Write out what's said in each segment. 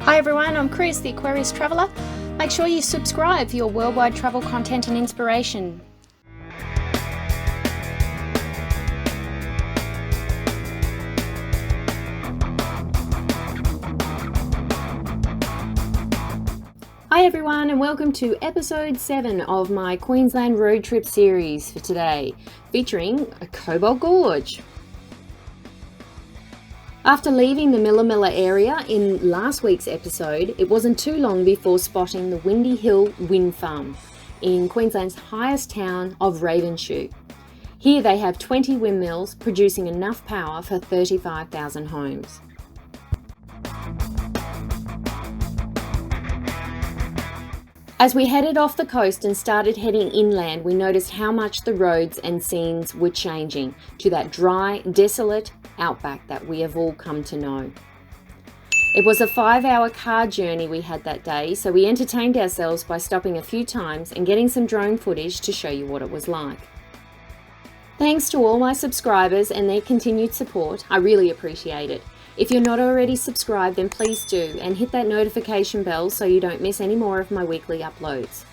Hi everyone, I'm Chris, the Aquarius Traveller. Make sure you subscribe for your worldwide travel content and inspiration. Hi everyone, and welcome to episode 7 of my Queensland road trip series for today, featuring Cobbold Gorge. After leaving the Milla area in last week's episode, it wasn't too long before spotting the Windy Hill Wind Farm in Queensland's highest town of Ravenshoe. Here they have 20 windmills producing enough power for 35,000 homes. As we headed off the coast and started heading inland, we noticed how much the roads and scenes were changing to that dry, desolate Outback that we have all come to know. It was a 5-hour car journey we had that day, so we entertained ourselves by stopping a few times and getting some drone footage to show you what it was like. Thanks to all my subscribers and their continued support, I really appreciate it. If you're not already subscribed, then please do, and hit that notification bell so you don't miss any more of my weekly uploads.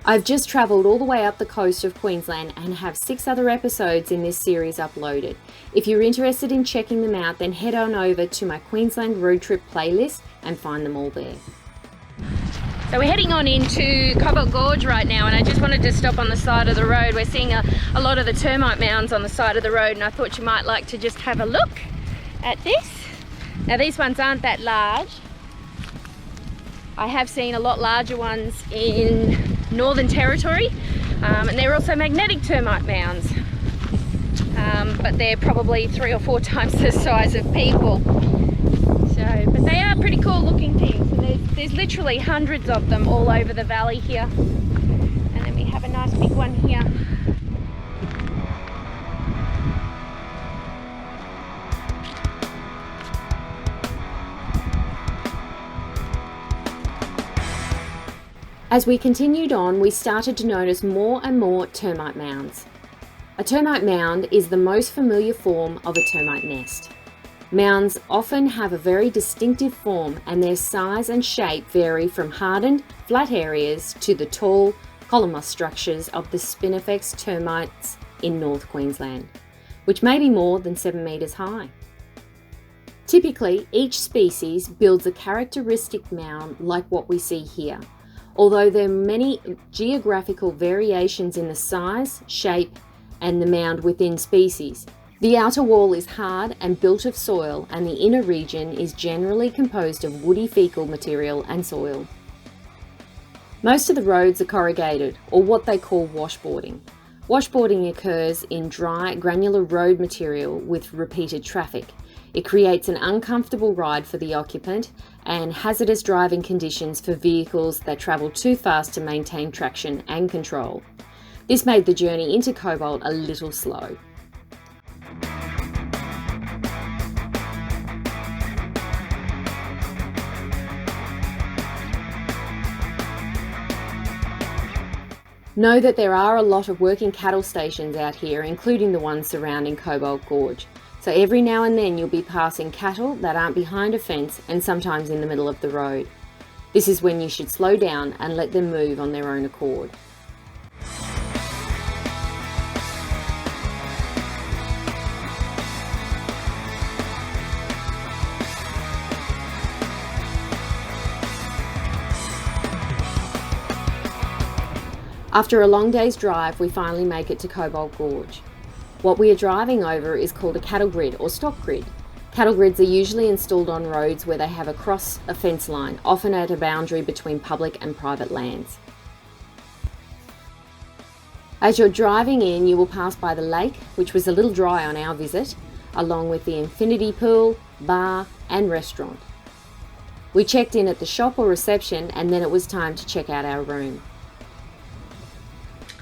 I've just travelled all the way up the coast of Queensland and have 6 other episodes in this series uploaded. If you're interested in checking them out, then head on over to my Queensland road trip playlist and find them all there. So we're heading on into Cobbold Gorge right now, and I just wanted to stop on the side of the road. We're seeing a lot of the termite mounds on the side of the road, and I thought you might like to just have a look at this. Now these ones aren't that large. I have seen a lot larger ones in Northern Territory, and they're also magnetic termite mounds, but they're probably 3 or 4 times the size of people. So, but they are pretty cool looking things, and there's literally hundreds of them all over the valley here. And then we have a nice big one here. As we continued on, we started to notice more and more termite mounds. A termite mound is the most familiar form of a termite nest. Mounds often have a very distinctive form, and their size and shape vary from hardened, flat areas to the tall, columnar structures of the spinifex termites in North Queensland, which may be more than 7 metres high. Typically, each species builds a characteristic mound like what we see here. Although there are many geographical variations in the size, shape, and the mound within species, the outer wall is hard and built of soil, and the inner region is generally composed of woody fecal material and soil. Most of the roads are corrugated, or what they call washboarding. Washboarding occurs in dry, granular road material with repeated traffic. It creates an uncomfortable ride for the occupant and hazardous driving conditions for vehicles that travel too fast to maintain traction and control. This made the journey into Cobbold a little slow. Know that there are a lot of working cattle stations out here, including the ones surrounding Cobbold Gorge. So every now and then you'll be passing cattle that aren't behind a fence and sometimes in the middle of the road. This is when you should slow down and let them move on their own accord. After a long day's drive, we finally make it to Cobbold Gorge. What we are driving over is called a cattle grid or stock grid. Cattle grids are usually installed on roads where they have across a fence line, often at a boundary between public and private lands. As you're driving in, you will pass by the lake, which was a little dry on our visit, along with the infinity pool, bar, and restaurant. We checked in at the shop or reception, and then it was time to check out our room.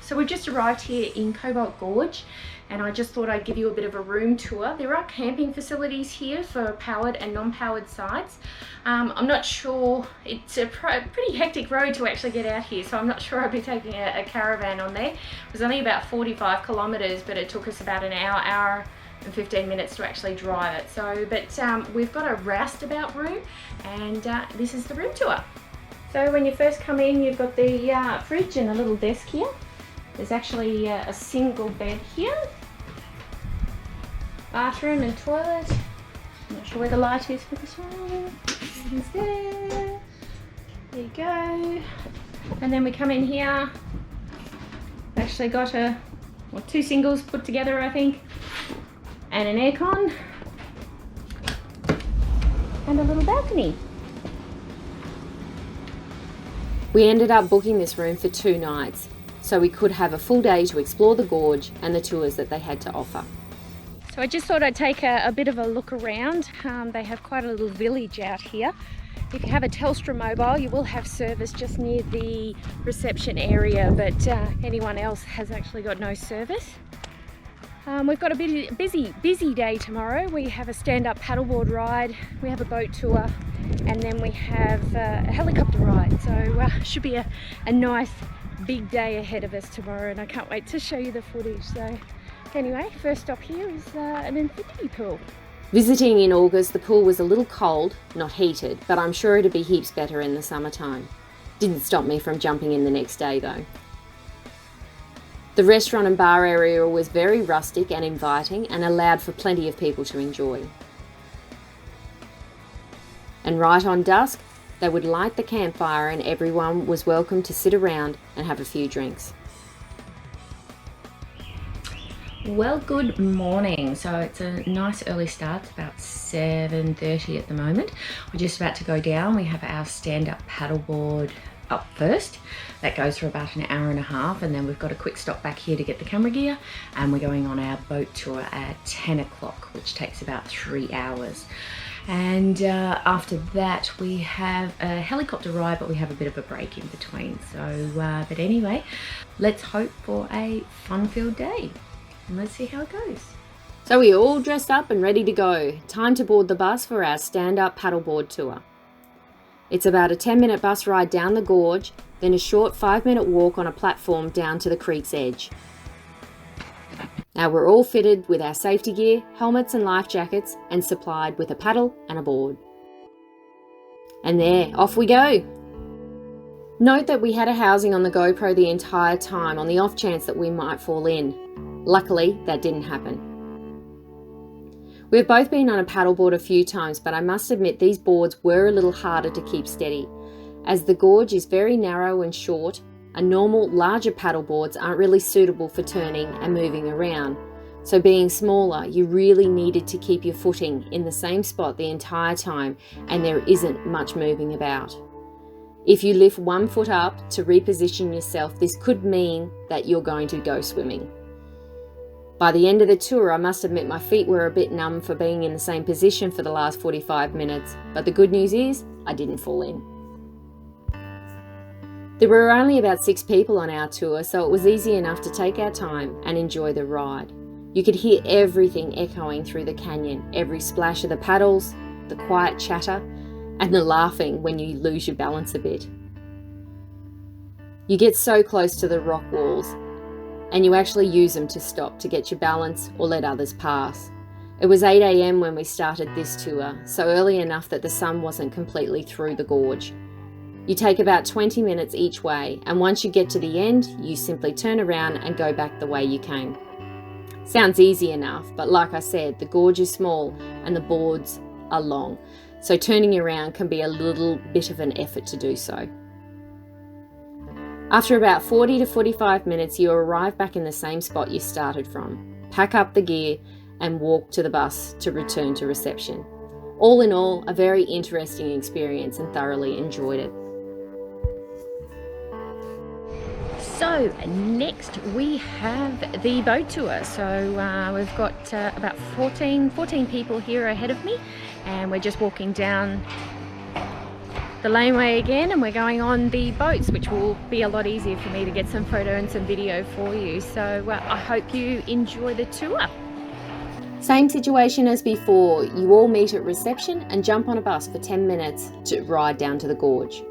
So we've just arrived here in Cobbold Gorge, and I just thought I'd give you a bit of a room tour. There are camping facilities here for powered and non-powered sites. I'm not sure, it's a pretty hectic road to actually get out here, so I'm not sure I'll be taking a caravan on there. It was only about 45 kilometres, but it took us about an hour and 15 minutes to actually drive it. So, but we've got a roustabout room, and this is the room tour. So when you first come in, you've got the fridge and a little desk here. There's actually a single bed here. Bathroom and toilet. I'm not sure where the light is for this one. It's there. There you go. And then we come in here. Actually got two singles put together, I think, and an aircon, and a little balcony. We ended up booking this room for 2 nights, so we could have a full day to explore the gorge and the tours that they had to offer. So I just thought I'd take a bit of a look around. They have quite a little village out here. If you have a Telstra mobile, you will have service just near the reception area, but anyone else has actually got no service. We've got a busy day tomorrow. We have a stand-up paddleboard ride, we have a boat tour, and then we have a helicopter ride. So should be a nice big day ahead of us tomorrow, and I can't wait to show you the footage. So anyway, first stop here is an infinity pool. Visiting in August, the pool was a little cold, not heated, but I'm sure it'd be heaps better in the summertime. Didn't stop me from jumping in the next day though. The restaurant and bar area was very rustic and inviting and allowed for plenty of people to enjoy. And right on dusk, they would light the campfire and everyone was welcome to sit around and have a few drinks. Well, good morning. So it's a nice early start. It's about 7:30 at the moment. We're just about to go down. We have our stand-up paddleboard up first. That goes for about an hour and a half, and then we've got a quick stop back here to get the camera gear, and we're going on our boat tour at 10 o'clock, which takes about 3 hours. And after that we have a helicopter ride, but we have a bit of a break in between. So but anyway, let's hope for a fun-filled day. And let's see how it goes. So we're all dressed up and ready to go. Time to board the bus for our stand-up paddleboard tour. It's about a 10-minute bus ride down the gorge, then a short 5-minute walk on a platform down to the creek's edge. Now we're all fitted with our safety gear, helmets and life jackets, and supplied with a paddle and a board. And there, off we go. Note that we had a housing on the GoPro the entire time on the off chance that we might fall in. Luckily, that didn't happen. We've both been on a paddleboard a few times, but I must admit these boards were a little harder to keep steady. As the gorge is very narrow and short, a normal, larger paddleboards aren't really suitable for turning and moving around. So being smaller, you really needed to keep your footing in the same spot the entire time, and there isn't much moving about. If you lift one foot up to reposition yourself, this could mean that you're going to go swimming. By the end of the tour, I must admit my feet were a bit numb for being in the same position for the last 45 minutes, but the good news is I didn't fall in. There were only about 6 people on our tour, so it was easy enough to take our time and enjoy the ride. You could hear everything echoing through the canyon, every splash of the paddles, the quiet chatter, and the laughing when you lose your balance a bit. You get so close to the rock walls, and you actually use them to stop to get your balance or let others pass. It was 8 AM when we started this tour, so early enough that the sun wasn't completely through the gorge. You take about 20 minutes each way, and once you get to the end, you simply turn around and go back the way you came. Sounds easy enough, but like I said, the gorge is small and the boards are long, so turning around can be a little bit of an effort to do so. After about 40 to 45 minutes, you arrive back in the same spot you started from, pack up the gear, and walk to the bus to return to reception. All in all, a very interesting experience and thoroughly enjoyed it. So next we have the boat tour. So we've got about 14 people here ahead of me, and we're just walking down the laneway again, and we're going on the boats, which will be a lot easier for me to get some photo and some video for you. So I hope you enjoy the tour. Same situation as before, you all meet at reception and jump on a bus for 10 minutes to ride down to the gorge.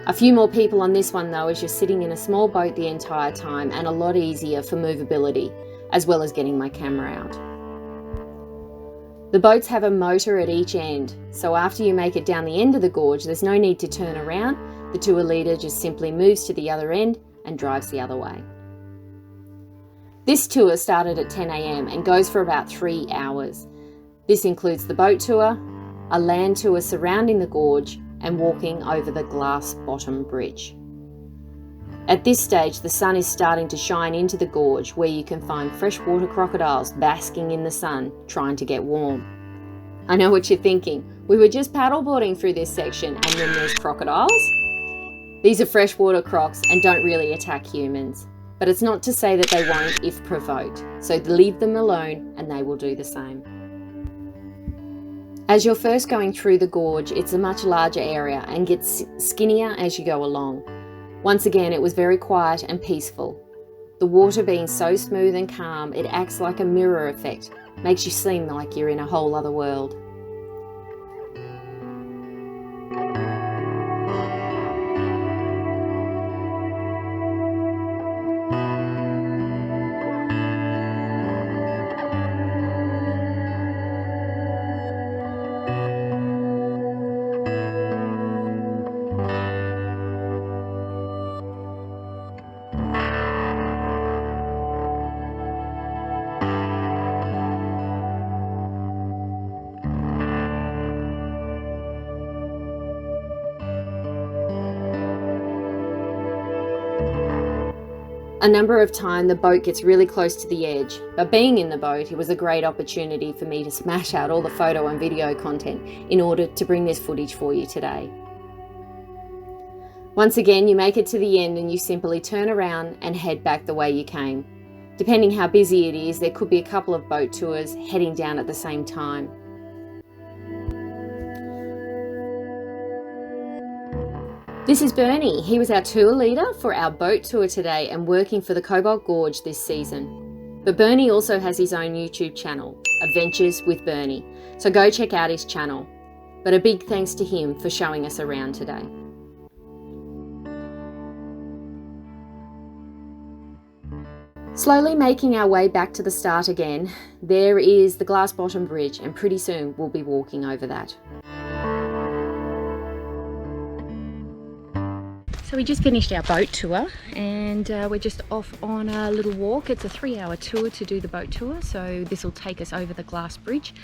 A few more people on this one though, as you're sitting in a small boat the entire time, and a lot easier for movability, as well as getting my camera out. The boats have a motor at each end, so after you make it down the end of the gorge, there's no need to turn around. The tour leader just simply moves to the other end and drives the other way. This tour started at 10 a.m. and goes for about 3 hours. This includes the boat tour, a land tour surrounding the gorge, and walking over the glass bottom bridge. At this stage, the sun is starting to shine into the gorge, where you can find freshwater crocodiles basking in the sun, trying to get warm. I know what you're thinking. We were just paddleboarding through this section and then there's crocodiles? These are freshwater crocs and don't really attack humans. But it's not to say that they won't if provoked, so leave them alone and they will do the same. As you're first going through the gorge, it's a much larger area and gets skinnier as you go along. Once again, it was very quiet and peaceful. The water being so smooth and calm, it acts like a mirror effect, makes you seem like you're in a whole other world. A number of times the boat gets really close to the edge, but being in the boat, it was a great opportunity for me to smash out all the photo and video content in order to bring this footage for you today. Once again, you make it to the end and you simply turn around and head back the way you came. Depending how busy it is, there could be a couple of boat tours heading down at the same time. This is Bernie. He was our tour leader for our boat tour today and working for the Cobbold Gorge this season. But Bernie also has his own YouTube channel, Adventures with Bernie, so go check out his channel. But a big thanks to him for showing us around today. Slowly making our way back to the start again, there is the glass bottom bridge, and pretty soon we'll be walking over that. So we just finished our boat tour and we're just off on a little walk. It's a 3-hour tour to do the boat tour, so this will take us over the glass bridge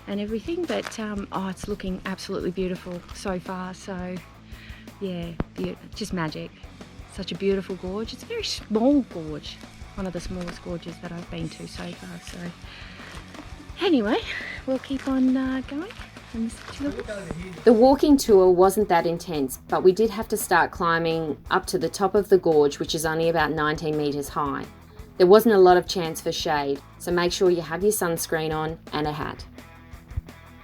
and everything, but oh, it's looking absolutely beautiful so far. So yeah, just magic. Such a beautiful gorge. It's a very small gorge, one of the smallest gorges that I've been to so far. So anyway, we'll keep on going. The walking tour wasn't that intense, but we did have to start climbing up to the top of the gorge, which is only about 19 metres high. There wasn't a lot of chance for shade, so make sure you have your sunscreen on and a hat.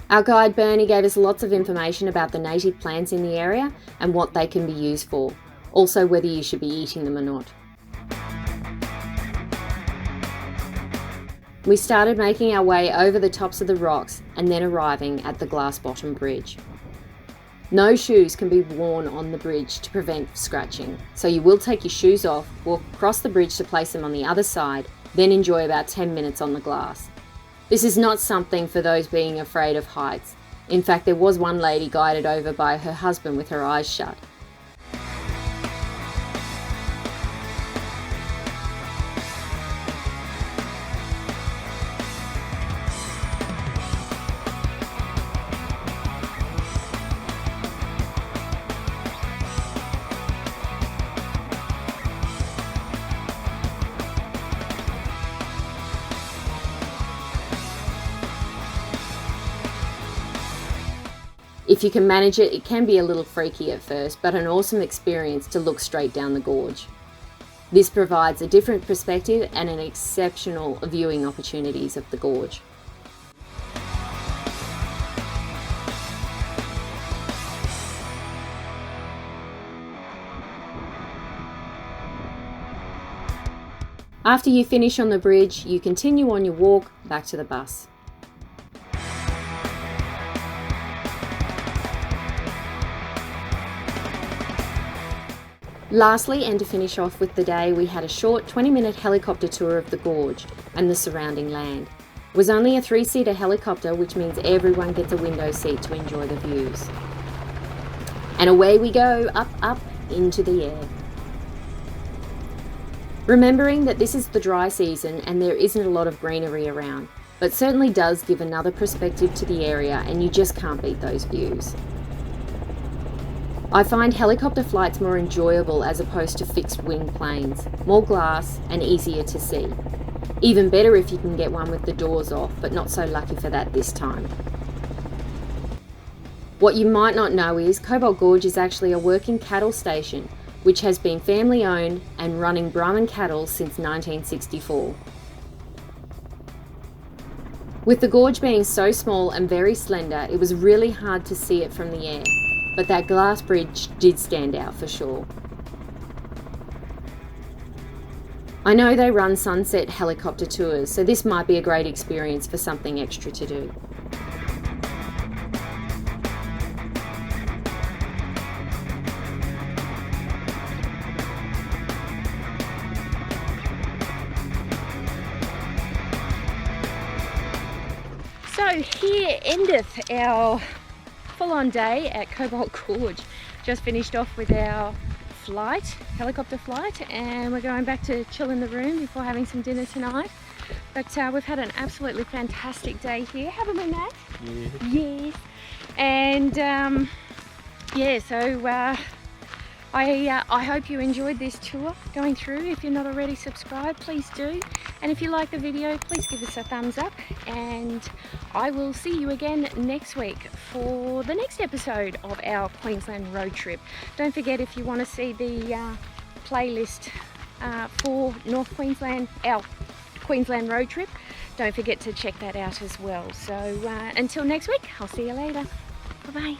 Our guide Bernie gave us lots of information about the native plants in the area and what they can be used for, also whether you should be eating them or not. We started making our way over the tops of the rocks and then arriving at the glass bottom bridge. No shoes can be worn on the bridge to prevent scratching, so you will take your shoes off, walk across the bridge to place them on the other side, then enjoy about 10 minutes on the glass. This is not something for those being afraid of heights. In fact, there was one lady guided over by her husband with her eyes shut. If you can manage it, it can be a little freaky at first, but an awesome experience to look straight down the gorge. This provides a different perspective and an exceptional viewing opportunities of the gorge. After you finish on the bridge, you continue on your walk back to the bus. Lastly, and to finish off with the day, we had a short 20-minute helicopter tour of the gorge and the surrounding land. It was only a 3-seater helicopter, which means everyone gets a window seat to enjoy the views. And away we go, up, up, into the air. Remembering that this is the dry season and there isn't a lot of greenery around, but certainly does give another perspective to the area, and you just can't beat those views. I find helicopter flights more enjoyable as opposed to fixed wing planes, more glass and easier to see. Even better if you can get one with the doors off, but not so lucky for that this time. What you might not know is Cobbold Gorge is actually a working cattle station, which has been family owned and running Brahman cattle since 1964. With the gorge being so small and very slender, it was really hard to see it from the air, but that glass bridge did stand out for sure. I know they run sunset helicopter tours, so this might be a great experience for something extra to do. So here endeth our full-on day at Cobbold Gorge. Just finished off with our helicopter flight, and we're going back to chill in the room before having some dinner tonight. But we've had an absolutely fantastic day here, haven't we, Matt? Yeah. Yes. And yeah, so I hope you enjoyed this tour going through. If you're not already subscribed, please do. And if you like the video, please give us a thumbs up. And I will see you again next week for the next episode of our Queensland road trip. Don't forget, if you want to see the playlist for North Queensland, our Queensland road trip, don't forget to check that out as well. So until next week, I'll see you later. Bye-bye.